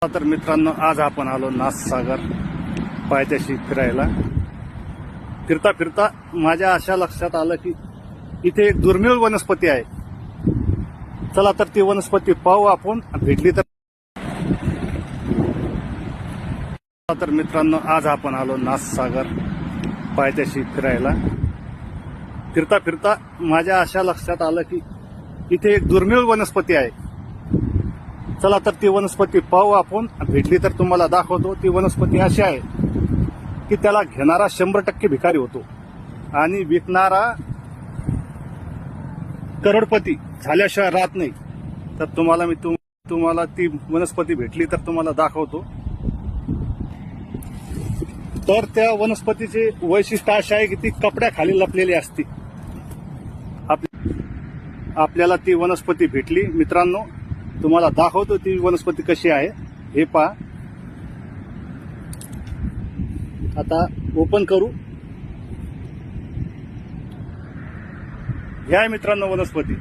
तर मित्रांनो, आज आपण आलो नाथसागर पायथ्याशी फिरायला. फिरता फिरता माझ्या अशा लक्षात आलं की इथे एक दुर्मिळ वनस्पती आहे. चला तर ती वनस्पती पाहू आपण. भेटली तर मित्रांनो, आज आपण आलो नाथसागर पायथ्याशी फिरायला. फिरता फिरता माझ्या अशा लक्षात आलं की इथे एक दुर्मिळ वनस्पती आहे. चला तर ती वनस्पती पाहू आपण. भेटली तर तुम्हाला दाखवतो. ती वनस्पती अशी आहे की त्याला घेणारा 100% भिकारी होतो आणि विकणारा करोडपती झाल्याशिवाय राहत नाही. तर तुम्हाला ती वनस्पती भेटली तर तुम्हाला दाखवतो. तर त्या वनस्पतीचे वैशिष्ट्य असे आहे की ती कपड्याखाली लपलेली असते. आपल्याला ती वनस्पती भेटली. मित्रांनो, तुम्हाला दाखवतो ती वनस्पती कशी आहे हे पहा. आता ओपन करू. हे आहे मित्रांनो वनस्पती.